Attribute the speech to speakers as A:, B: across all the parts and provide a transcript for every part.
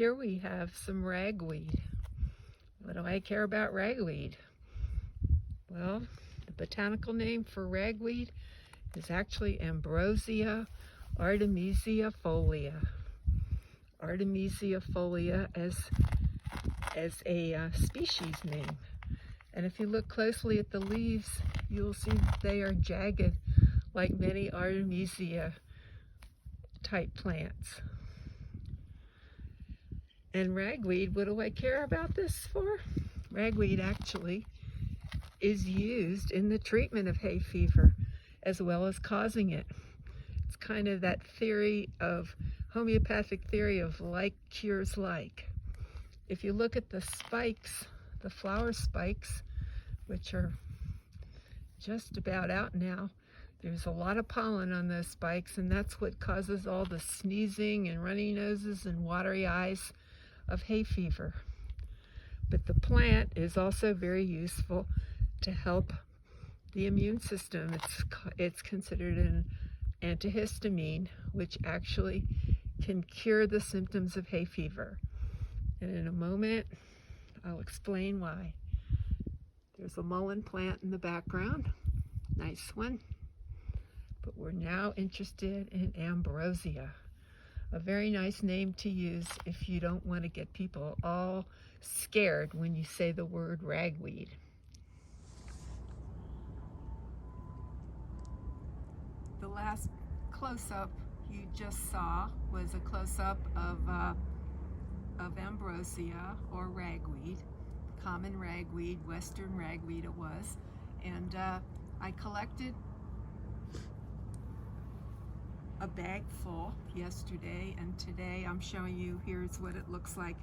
A: Here we have some ragweed. What do I care about ragweed? Well, the botanical name for ragweed is actually Ambrosia artemisia-folia. Artemisia-folia as a species name. And if you look closely at the leaves, you'll see that they are jagged like many Artemisia type plants. And ragweed, what do I care about this for? Ragweed actually is used in the treatment of hay fever as well as causing it. It's kind of that theory of homeopathic theory of like cures like. If you look at the spikes, the flower spikes, which are just about out now, there's a lot of pollen on those spikes, and that's what causes all the sneezing and runny noses and watery eyes of hay fever. But the plant is also very useful to help the immune system. It's considered an antihistamine, which actually can cure the symptoms of hay fever. And in a moment, I'll explain why. There's a mullein plant in the background, nice one. But we're now interested in ambrosia. A very nice name to use if you don't want to get people all scared when you say the word ragweed. The last close-up you just saw was a close-up of ambrosia or ragweed, common ragweed, western ragweed it was, and I collected a bag full yesterday, and today I'm showing you here's what it looks like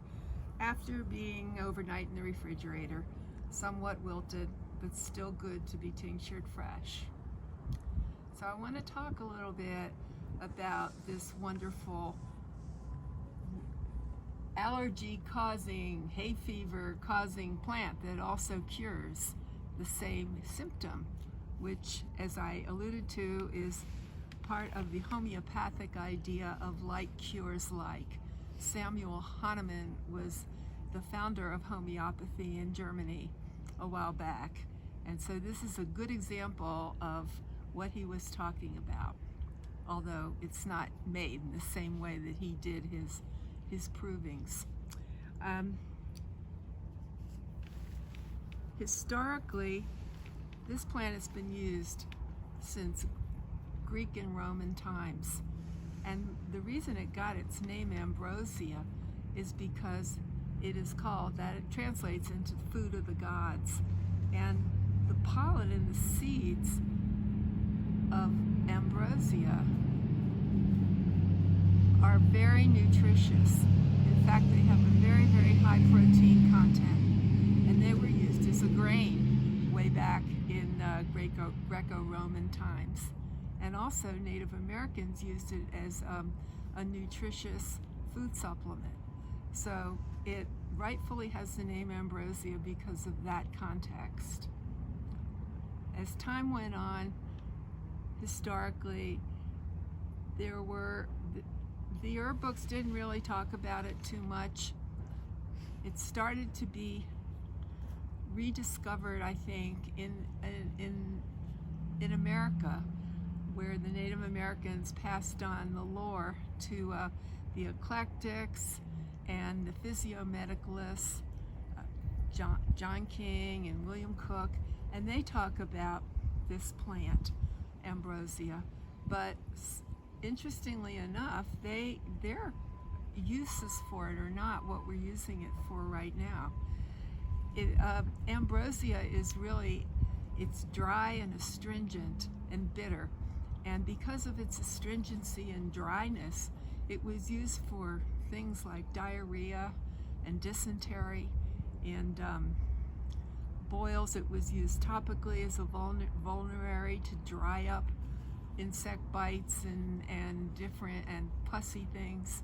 A: after being overnight in the refrigerator. Somewhat wilted, but still good to be tinctured fresh. So I want to talk a little bit about this wonderful allergy causing, hay fever causing plant that also cures the same symptom, which, as I alluded to, is part of the homeopathic idea of like cures like. Samuel Hahnemann was the founder of homeopathy in Germany a while back, and so this is a good example of what he was talking about, although it's not made in the same way that he did his provings. Historically, this plant has been used since Greek and Roman times, and the reason it got its name ambrosia is because it is called that. It translates into food of the gods, and the pollen and the seeds of ambrosia are very nutritious. In fact, they have a very, very high protein content, and they were used as a grain way back in Greco-Roman times. And also Native Americans used it as a nutritious food supplement. So it rightfully has the name ambrosia because of that context. As time went on, historically, the herb books didn't really talk about it too much. It started to be rediscovered, I think, in America, where the Native Americans passed on the lore to the eclectics and the physiomedicalists, John King and William Cook, and they talk about this plant, ambrosia. But interestingly enough, their uses for it are not what we're using it for right now. Ambrosia is really, it's dry and astringent and bitter. And because of its astringency and dryness, it was used for things like diarrhea and dysentery and boils. It was used topically as a vulnerary to dry up insect bites and different and pussy things.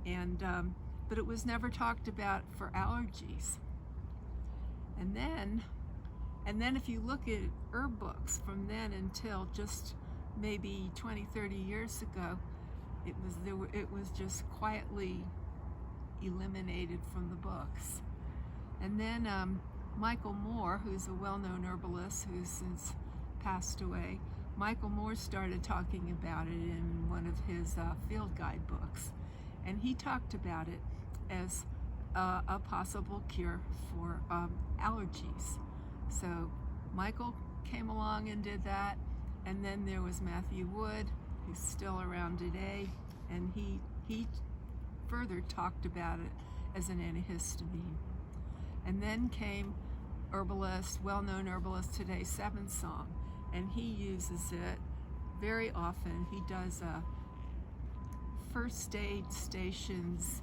A: But it was never talked about for allergies. And then if you look at herb books from then until just maybe 20, 30 years ago, it was just quietly eliminated from the books. And then Michael Moore, who's a well-known herbalist who's since passed away, Michael Moore started talking about it in one of his field guide books. And he talked about it as a possible cure for allergies. So Michael came along and did that. And then there was Matthew Wood, who's still around today, and he further talked about it as an antihistamine. And then came well-known herbalist today, Seven Song, and he uses it very often. He does first aid stations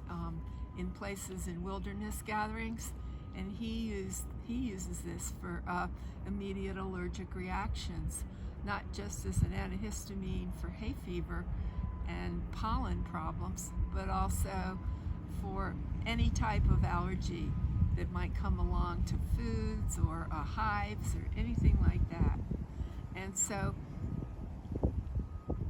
A: in places in wilderness gatherings, and he uses this for immediate allergic reactions, not just as an antihistamine for hay fever and pollen problems, but also for any type of allergy that might come along to foods or hives or anything like that. And so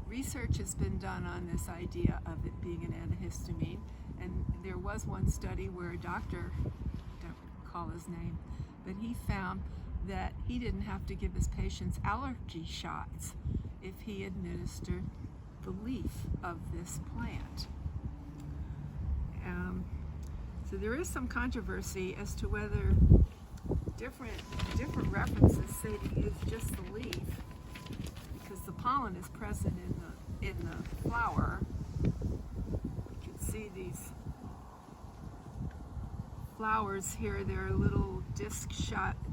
A: research has been done on this idea of it being an antihistamine, and there was one study where a doctor, I don't recall his name, but he found that he didn't have to give his patients allergy shots if he administered the leaf of this plant. So there is some controversy as to whether different references say to use just the leaf, because the pollen is present in the flower. You can see these flowers here. They're little disc-shaped,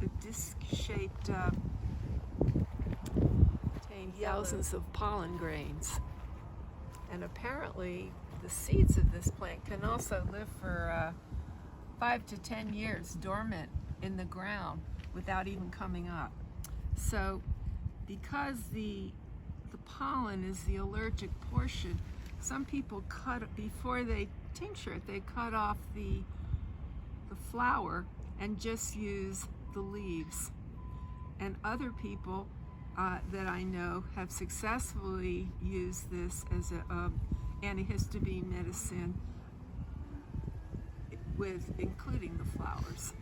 A: contain thousands of pollen grains. And apparently the seeds of this plant can also live for 5 to 10 years dormant in the ground without even coming up. So because the pollen is the allergic portion, some people before they tincture it, they cut off the flower and just use the leaves. And other people that I know have successfully used this as a antihistamine medicine, with including the flowers.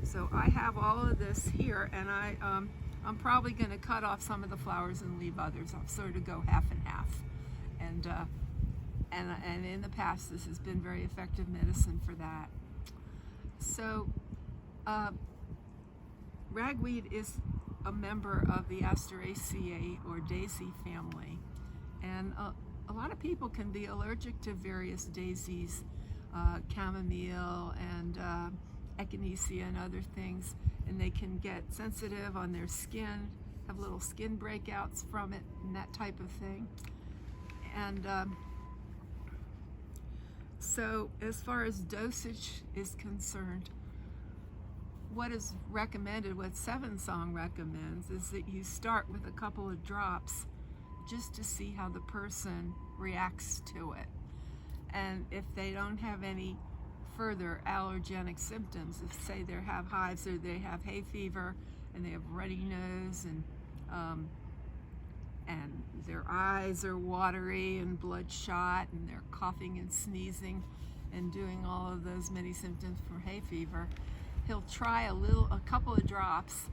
A: So I have all of this here, and I'm probably going to cut off some of the flowers and leave others. I'll sort of go half and half. And in the past, this has been very effective medicine for that. So ragweed is a member of the Asteraceae or daisy family, and a lot of people can be allergic to various daisies, chamomile and echinacea and other things, and they can get sensitive on their skin, have little skin breakouts from it and that type of thing. And so as far as dosage is concerned, what is recommended, what Seven Song recommends, is that you start with a couple of drops just to see how the person reacts to it. And if they don't have any further allergenic symptoms, if say they have hives or they have hay fever and they have runny nose and their eyes are watery and bloodshot and they're coughing and sneezing and doing all of those many symptoms for hay fever, he'll try a couple of drops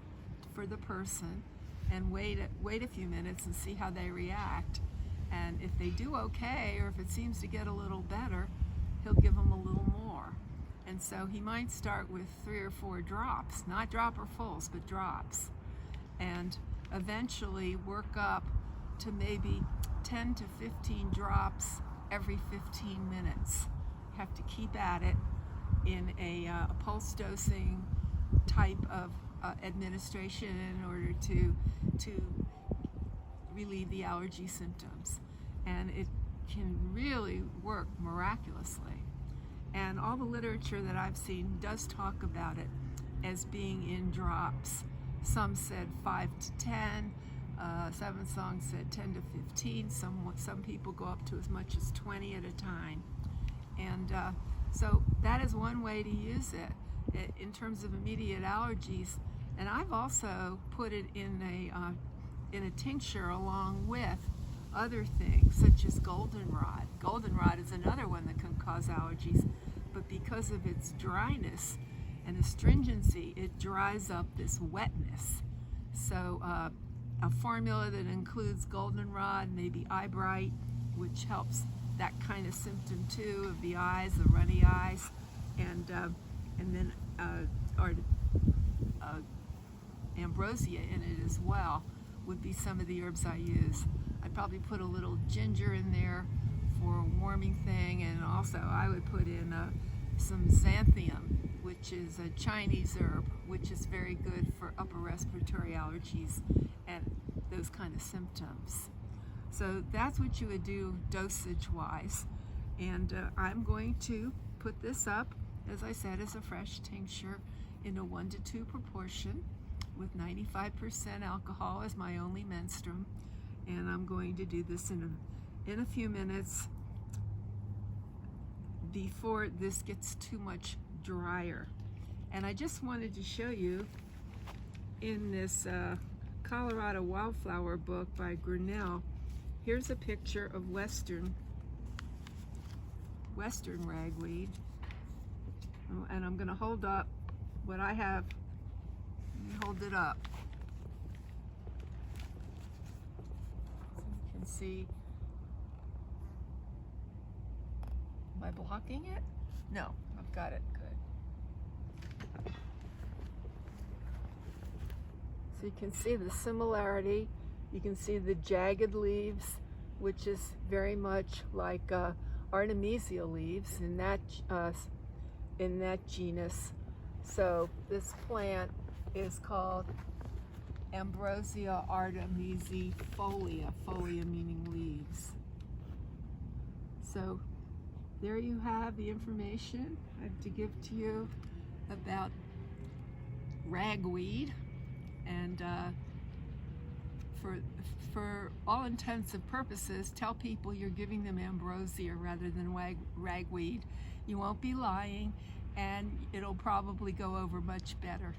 A: for the person and wait a few minutes and see how they react. And if they do okay, or if it seems to get a little better, he'll give them a little more. And so he might start with 3 or 4 drops, not dropperfuls, but drops, and eventually work up to maybe 10 to 15 drops every 15 minutes. You have to keep at it in a pulse dosing type of administration in order to relieve the allergy symptoms. And it can really work miraculously. And all the literature that I've seen does talk about it as being in drops. Some said 5 to 10, Seven Song said 10 to 15, some people go up to as much as 20 at a time. And so that is one way to use it in terms of immediate allergies. And I've also put it in a tincture along with other things such as goldenrod. Goldenrod is another one that can cause allergies. but because of its dryness and astringency, it dries up this wetness. So a formula that includes goldenrod, maybe eyebright, which helps that kind of symptom too, of the eyes, the runny eyes, and then ambrosia in it as well, would be some of the herbs I use. I'd probably put a little ginger in there for a warming thing, and also I would put in some xanthium, which is a Chinese herb, which is very good for upper respiratory allergies and those kind of symptoms. So that's what you would do dosage-wise. And I'm going to put this up, as I said, as a fresh tincture in a 1:2 proportion with 95% alcohol as my only menstruum. And I'm going to do this in a few minutes before this gets too much drier. And I just wanted to show you in this Colorado Wildflower book by Grinnell, here's a picture of western ragweed. And I'm going to hold up what I have. Let me hold it up so you can see. Am I blocking it? No, I've got it. Good. So you can see the similarity. You can see the jagged leaves, which is very much like Artemisia leaves in that genus. So this plant is called Ambrosia artemisifolia, folia meaning leaves. So there you have the information I have to give to you about ragweed, and for all intents and purposes, tell people you're giving them ambrosia rather than ragweed. You won't be lying, and it'll probably go over much better.